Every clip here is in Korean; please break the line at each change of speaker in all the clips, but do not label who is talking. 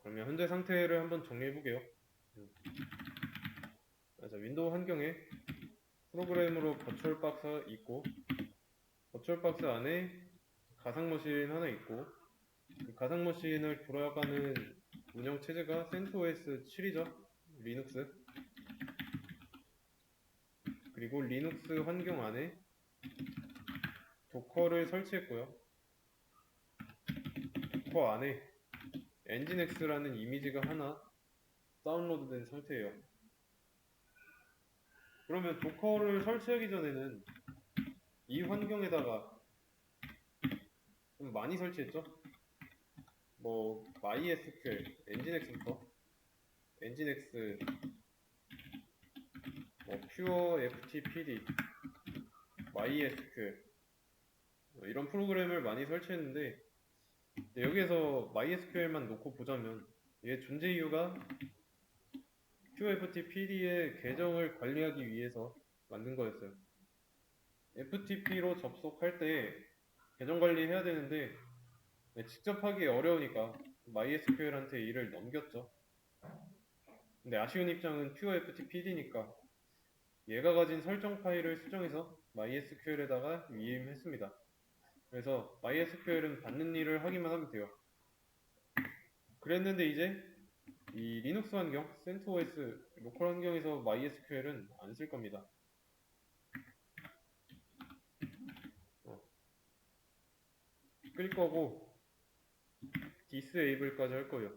그러면 현재 상태를 한번 정리해 보게요. 자, 윈도우 환경에 프로그램으로 버추얼박스 있고, 버추얼박스 안에 가상머신 하나 있고, 그 가상머신을 돌아가는 운영체제가 CentOS 7이죠. 리눅스. 그리고 리눅스 환경 안에 도커를 설치했고요. 도커 안에 엔진엑스라는 이미지가 하나 다운로드된 상태예요. 그러면 도커를 설치하기 전에는 이 환경에다가 좀 많이 설치했죠? 뭐 MySQL, 엔진엑스부터 엔진엑스, 뭐 PureFTPD, MySQL 이런 프로그램을 많이 설치했는데 여기에서 MySQL만 놓고 보자면 얘 존재 이유가 PureFTPD의 계정을 관리하기 위해서 만든 거였어요. FTP로 접속할 때 계정 관리해야 되는데 직접 하기 어려우니까 MySQL한테 일을 넘겼죠. 근데 아쉬운 입장은 PureFTPD니까 얘가 가진 설정 파일을 수정해서 MySQL에다가 위임했습니다. 그래서 MySQL은 받는 일을 하기만 하면 돼요. 그랬는데 이제 이 리눅스 환경, CentOS 로컬 환경에서 MySQL은 안 쓸 겁니다. 끌 거고 disable까지 할 거예요.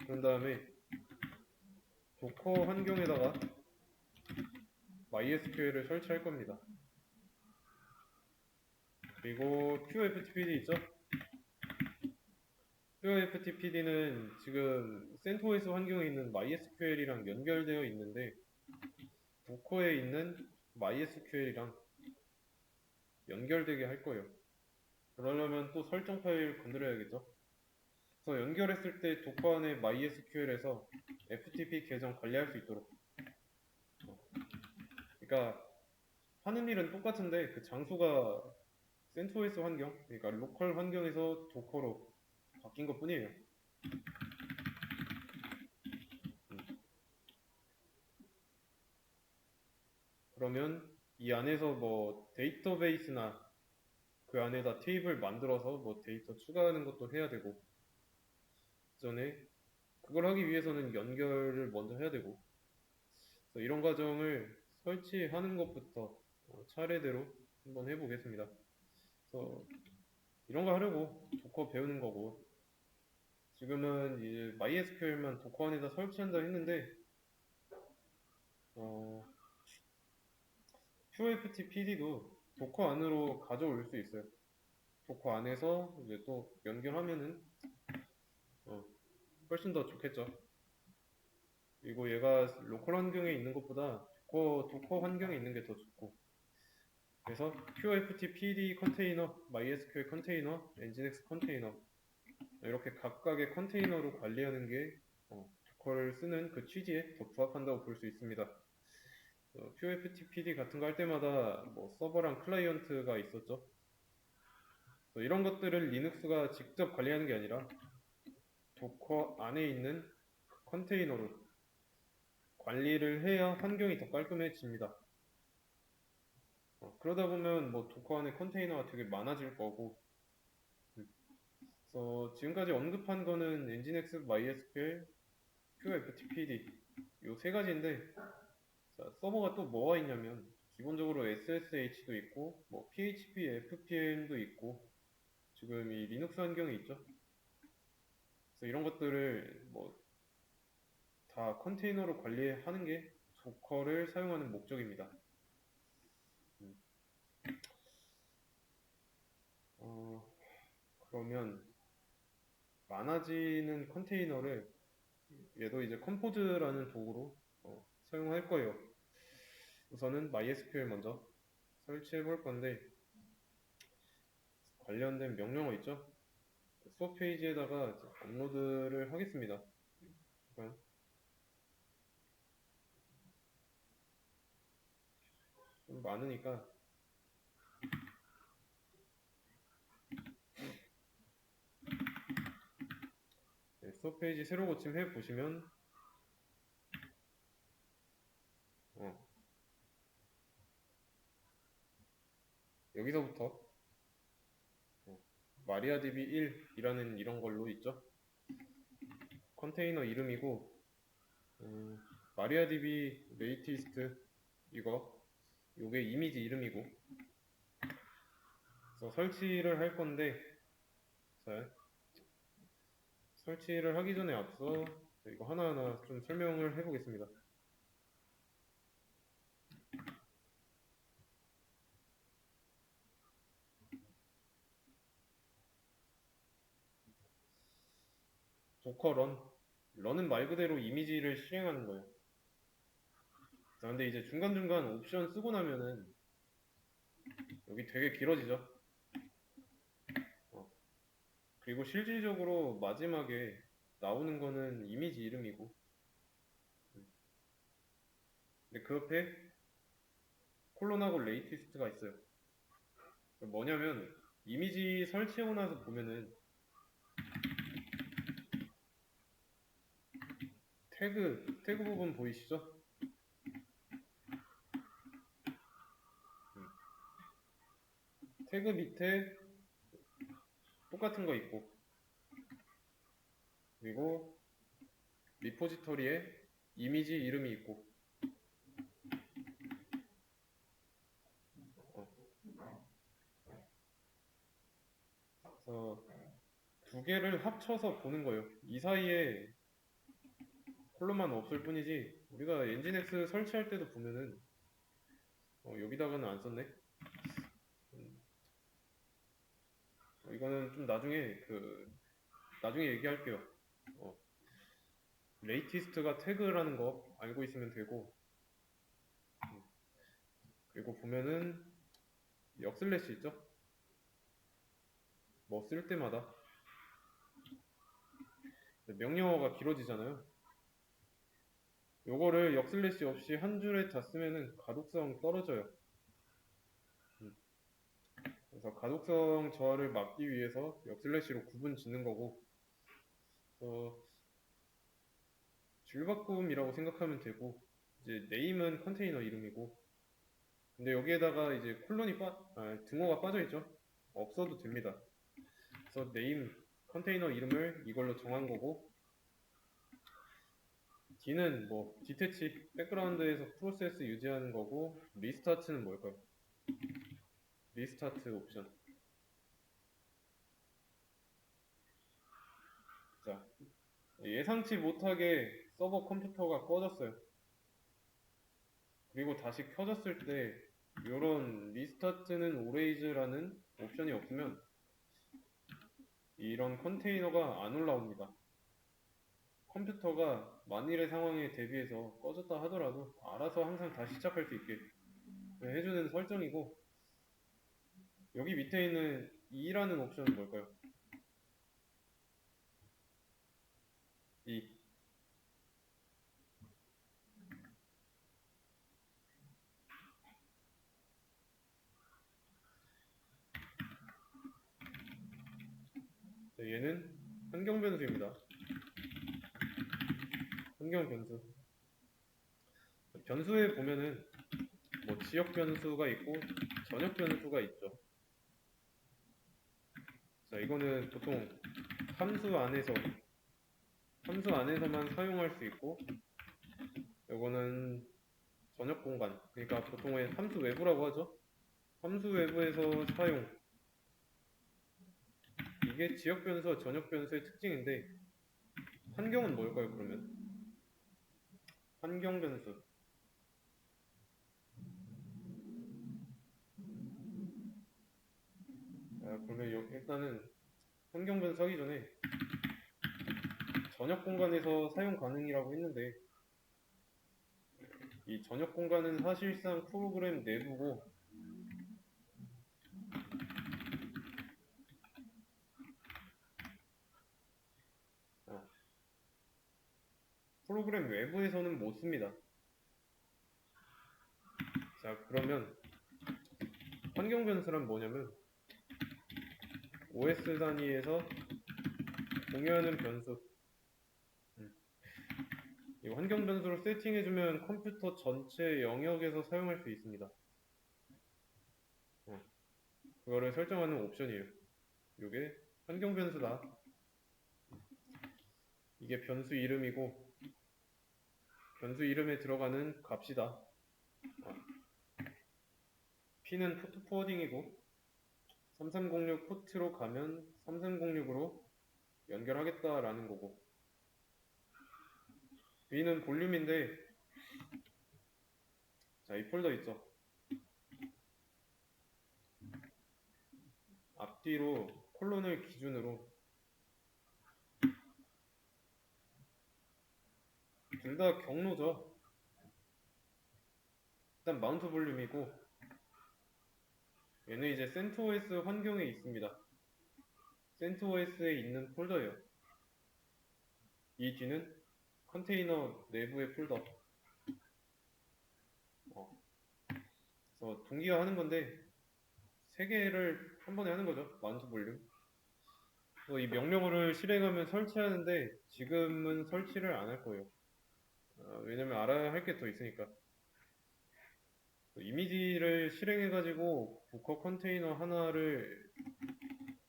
그런 다음에 도커 환경에다가 MySQL을 설치할 겁니다. 그리고 QFTPD 있죠? QFTPD는 지금 CentOS 환경에 있는 MySQL이랑 연결되어 있는데 도커에 있는 MySQL이랑 연결되게 할 거예요. 그러려면 또 설정 파일 건드려야겠죠? 그래서 연결했을 때 도커 안에 MySQL에서 FTP 계정 관리할 수 있도록. 그러니까 하는 일은 똑같은데 그 장소가 CentOS 환경, 그러니까 로컬 환경에서 도커로 바뀐 것 뿐이에요. 그러면 이 안에서 뭐 데이터베이스나 그 안에다 테이블 만들어서 뭐 데이터 추가하는 것도 해야 되고, 전에 그걸 하기 위해서는 연결을 먼저 해야 되고, 이런 과정을 설치하는 것부터 차례대로 한번 해보겠습니다. 그래서 이런 거 하려고 도커 배우는 거고, 지금은 이제 MySQL만 도커 안에다 설치한다 했는데 QFTPD도 도커 안으로 가져올 수 있어요. 도커 안에서 이제 또 연결하면은 훨씬 더 좋겠죠. 그리고 얘가 로컬 환경에 있는 것보다 도커 환경에 있는 게 더 좋고, 그래서 QFTPD 컨테이너, MySQL 컨테이너, 엔진엑스 컨테이너 이렇게 각각의 컨테이너로 관리하는 게 도커를 쓰는 그 취지에 더 부합한다고 볼 수 있습니다. QFTPD 같은 거 할 때마다 뭐 서버랑 클라이언트가 있었죠. 이런 것들을 리눅스가 직접 관리하는 게 아니라 도커 안에 있는 컨테이너로 관리를 해야 환경이 더 깔끔해집니다. 그러다 보면 뭐 도커 안에 컨테이너가 되게 많아질 거고, 그래서 지금까지 언급한 거는 엔진엑스, MySQL, QFTPD 요 세 가지인데, 자, 서버가 또 뭐가 있냐면 기본적으로 SSH도 있고 뭐 PHP, FPM도 있고 지금 이 리눅스 환경에 있죠. 그래서 이런 것들을 뭐 다 컨테이너로 관리하는 게 도커를 사용하는 목적입니다. 그러면 많아지는 컨테이너를 얘도 이제 컴포즈라는 도구로 사용할 거예요. 우선은 MySQL 먼저 설치해 볼 건데 관련된 명령어 있죠? 수업 페이지에다가 업로드를 하겠습니다. 잠깐. 좀 많으니까 수업 페이지 새로 고침 해 보시면 여기서부터 마리아DB 1이라는 이런 걸로 있죠. 컨테이너 이름이고 마리아DB 레이티스트 요게 이미지 이름이고, 그래서 설치를 할 건데, 자, 설치를 하기 전에 앞서 이거 하나하나 좀 설명을 해보겠습니다. 도커 런은 말 그대로 이미지를 실행하는 거예요. 자, 근데 이제 중간중간 옵션 쓰고 나면은 여기 되게 길어지죠. 그리고 실질적으로 마지막에 나오는 거는 이미지 이름이고, 근데 그 옆에 콜론하고 레이티스트가 있어요. 뭐냐면 이미지 설치하고 나서 보면은 태그 부분 보이시죠? 태그 밑에 똑같은 거 있고, 그리고 리포지터리에 이미지 이름이 있고, 그래서 두 개를 합쳐서 보는 거예요. 이 사이에 콜론만 없을 뿐이지, 우리가 엔진엑스 설치할 때도 보면은 여기다가는 안 썼네. 이거는 좀 나중에 얘기할게요. 레이티스트가 태그라는 거 알고 있으면 되고, 그리고 보면은 역슬래시 있죠? 뭐 쓸 때마다 명령어가 길어지잖아요. 요거를 역슬래시 없이 한 줄에 다 쓰면은 가독성 떨어져요. 그래서 가독성 저하를 막기 위해서 역슬래시로 구분 짓는 거고, 줄바꿈이라고 생각하면 되고, 이제 네임은 컨테이너 이름이고, 근데 여기에다가 이제 등호가 빠져있죠? 없어도 됩니다. 그래서 네임 컨테이너 이름을 이걸로 정한 거고, D는 뭐 디태치 백그라운드에서 프로세스 유지하는 거고, 리스타트는 뭘까요? 리스타트 옵션. 자, 예상치 못하게 서버 컴퓨터가 꺼졌어요. 그리고 다시 켜졌을 때 이런 리스타트는 오레이즈라는 옵션이 없으면 이런 컨테이너가 안 올라옵니다. 컴퓨터가 만일의 상황에 대비해서 꺼졌다 하더라도 알아서 항상 다시 시작할 수 있게 해주는 설정이고, 여기 밑에 있는 E라는 옵션은 뭘까요? E. 얘는 환경 변수입니다. 환경 변수. 변수에 보면은 뭐 지역 변수가 있고 전역 변수가 있죠. 자, 이거는 보통 함수 안에서만 사용할 수 있고, 이거는 전역 공간, 그러니까 보통은 함수 외부라고 하죠. 함수 외부에서 사용. 이게 지역 변수와 전역 변수의 특징인데, 환경은 뭘까요, 그러면? 환경 변수. 자, 그러면 일단은 환경 변수 하기 전에 전역 공간에서 사용 가능이라고 했는데, 이 전역 공간은 사실상 프로그램 내부고, 프로그램 외부에서는 못 씁니다. 자, 그러면 환경 변수란 뭐냐면 OS 단위에서 공유하는 변수, 이 환경 변수로 세팅해주면 컴퓨터 전체 영역에서 사용할 수 있습니다. 그거를 설정하는 옵션이에요. 이게 환경 변수다. 이게 변수 이름이고 변수 이름에 들어가는 값이다. P는 포트 포워딩이고 3306 포트로 가면 3306으로 연결하겠다라는 거고, V는 볼륨인데, 자, 이 폴더 있죠? 앞뒤로 콜론을 기준으로 둘 다 경로죠. 일단 마운트 볼륨이고 얘는 이제 CentOS 환경에 있습니다. CentOS에 있는 폴더예요. 이 뒤는 컨테이너 내부의 폴더. 그래서 동기화하는 건데 세 개를 한 번에 하는 거죠. 마운트 볼륨. 이 명령어를 실행하면 설치하는데 지금은 설치를 안 할 거예요. 왜냐면 알아야 할 게 더 있으니까. 이미지를 실행해가지고 부커 컨테이너 하나를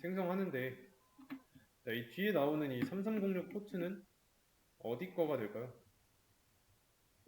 생성하는데, 자, 이 뒤에 나오는 이 3306 포트는 어디 거가 될까요?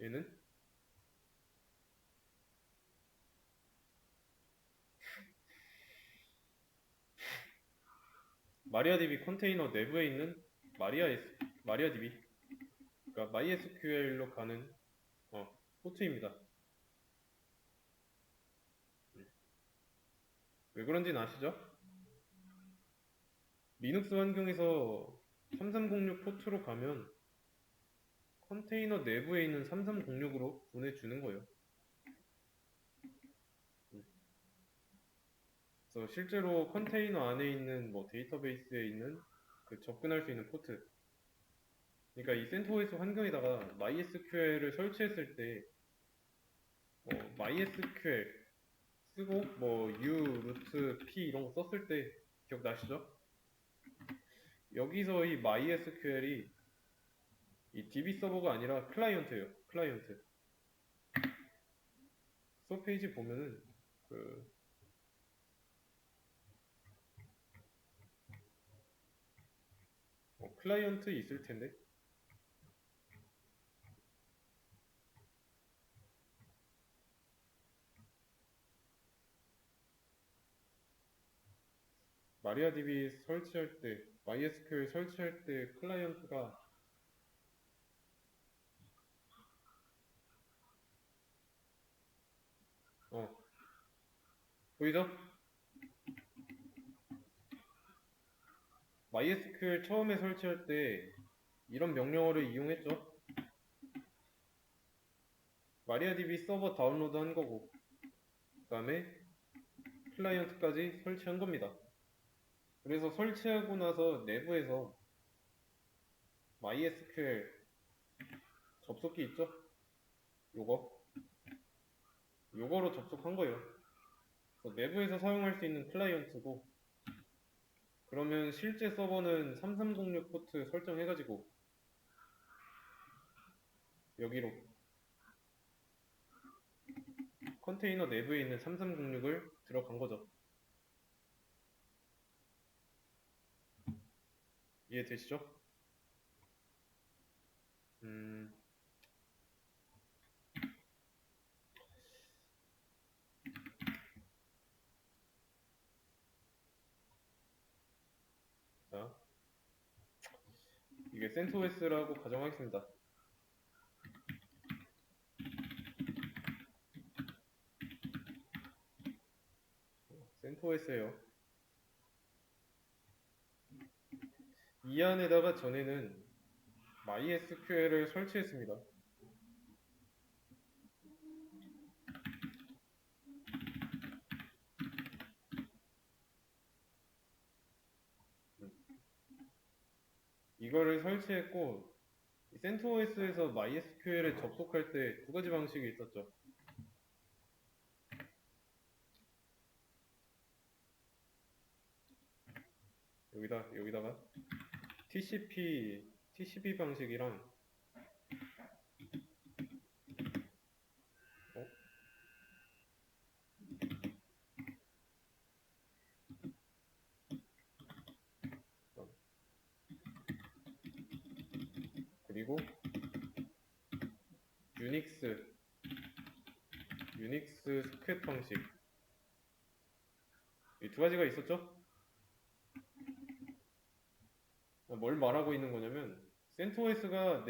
얘는 마리아DB 컨테이너 내부에 있는 마리아DB, 그러니까 MySQL로 가는 포트입니다. 왜 그런지는 아시죠? 리눅스 환경에서 3306 포트로 가면 컨테이너 내부에 있는 3306으로 보내주는 거예요. 그래서 실제로 컨테이너 안에 있는 데이터베이스에 있는 그 접근할 수 있는 포트, 그러니까 이 CentOS 환경에다가 MySQL을 설치했을 때 MySQL 쓰고 U, 루트, P 이런 거 썼을 때 기억나시죠? 여기서 이 MySQL이 이 DB 서버가 아니라 클라이언트예요. 클라이언트. 수업 페이지 보면은 클라이언트 있을 텐데. 마리아DB 설치할 때, MySQL 설치할 때 클라이언트가 보이죠? MySQL 처음에 설치할 때 이런 명령어를 이용했죠. 마리아DB 서버 다운로드 한 거고, 그 다음에 클라이언트까지 설치한 겁니다. 그래서 설치하고 나서 내부에서 MySQL 접속기 있죠? 요거로 접속한 거예요. 내부에서 사용할 수 있는 클라이언트고, 그러면 실제 서버는 3306 포트 설정해가지고 여기로 컨테이너 내부에 있는 3306을 들어간 거죠. 이해되시죠? 자, 이게 CentOS라고 가정하겠습니다. CentOS예요. 이 안에다가 전에는 MySQL을 설치했습니다. 이거를 설치했고, CentOS에서 MySQL에 접속할 때 두 가지 방식이 있었죠. 여기다가 TCP 방식이랑 그리고 유닉스 소켓 방식, 이 두 가지가 있었죠? 뭘 말하고 있는 거냐면 CentOS가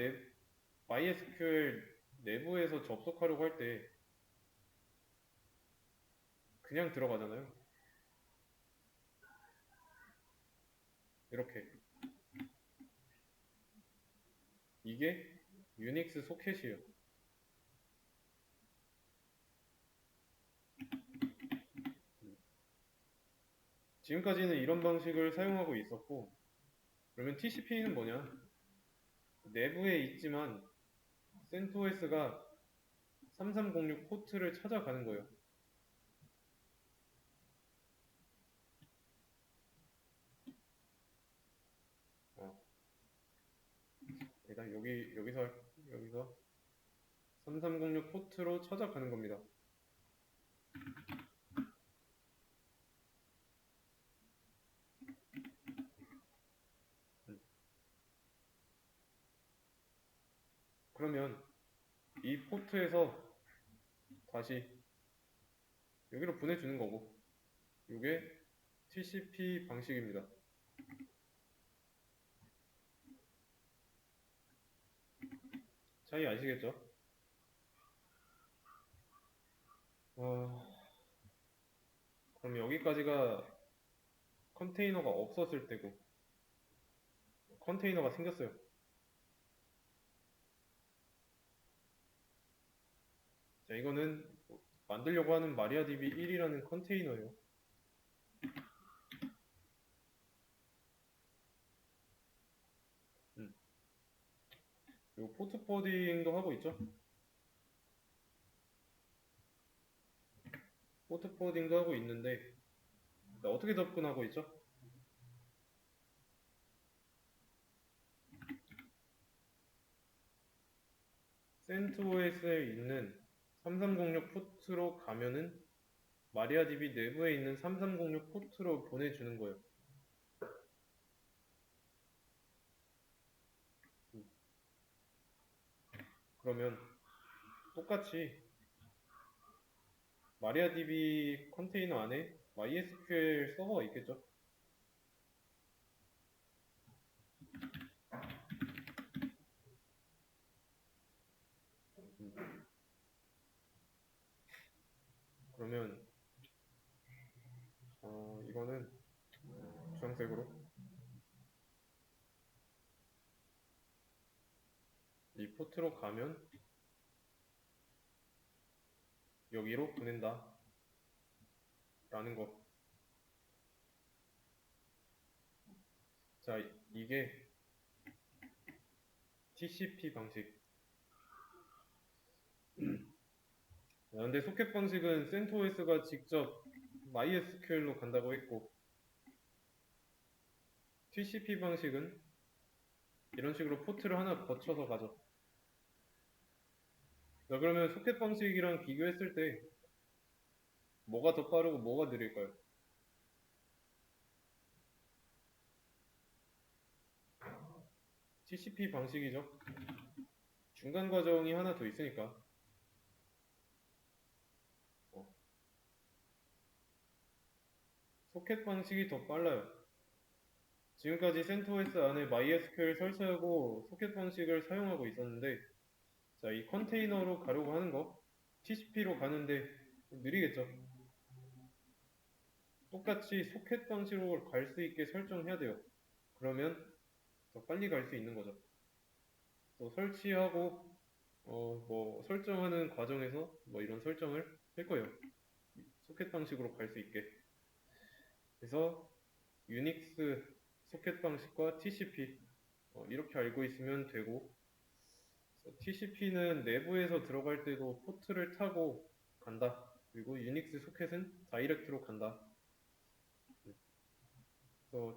MySQL 내부에서 접속하려고 할 때 그냥 들어가잖아요. 이렇게. 이게 유닉스 소켓이에요. 지금까지는 이런 방식을 사용하고 있었고, 그러면 TCP는 뭐냐? 내부에 있지만 CentOS가 3306 포트를 찾아가는 거예요. 일단 여기서 3306 포트로 찾아가는 겁니다. 그러면 이 포트에서 다시 여기로 보내주는 거고, 이게 TCP 방식입니다. 차이 아시겠죠? 그럼 여기까지가 컨테이너가 없었을 때고, 컨테이너가 생겼어요. 자, 이거는 만들려고 하는 마리아DB 1이라는 컨테이너예요. 그리고 포트 포딩도 하고 있죠. 포트 포딩도 하고 있는데, 자, 어떻게 접근하고 있죠? CentOS에 있는 3306 포트로 가면은 마리아DB 내부에 있는 3306 포트로 보내주는 거예요. 그러면 똑같이 마리아DB 컨테이너 안에 MySQL 서버가 있겠죠? 그러면 이거는 주황색으로 이 포트로 가면 여기로 보낸다 라는 거. 자, 이게 TCP 방식. 근데 소켓 방식은 CentOS가 직접 MySQL로 간다고 했고, TCP 방식은 이런 식으로 포트를 하나 거쳐서 가죠. 자, 그러면 소켓 방식이랑 비교했을 때 뭐가 더 빠르고 뭐가 느릴까요? TCP 방식이죠. 중간 과정이 하나 더 있으니까. 소켓 방식이 더 빨라요. 지금까지 CentOS 안에 MySQL 설치하고 소켓 방식을 사용하고 있었는데, 자, 이 컨테이너로 가려고 하는 거, TCP로 가는데 느리겠죠? 똑같이 소켓 방식으로 갈 수 있게 설정해야 돼요. 그러면 더 빨리 갈 수 있는 거죠. 또 설치하고, 뭐 설정하는 과정에서 뭐 이런 설정을 할 거예요. 소켓 방식으로 갈 수 있게. 그래서 유닉스 소켓 방식과 TCP 이렇게 알고 있으면 되고, TCP는 내부에서 들어갈 때도 포트를 타고 간다. 그리고 유닉스 소켓은 다이렉트로 간다.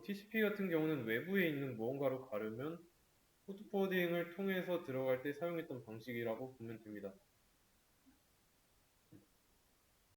TCP 같은 경우는 외부에 있는 무언가로 가려면 포트 포딩을 통해서 들어갈 때 사용했던 방식이라고 보면 됩니다.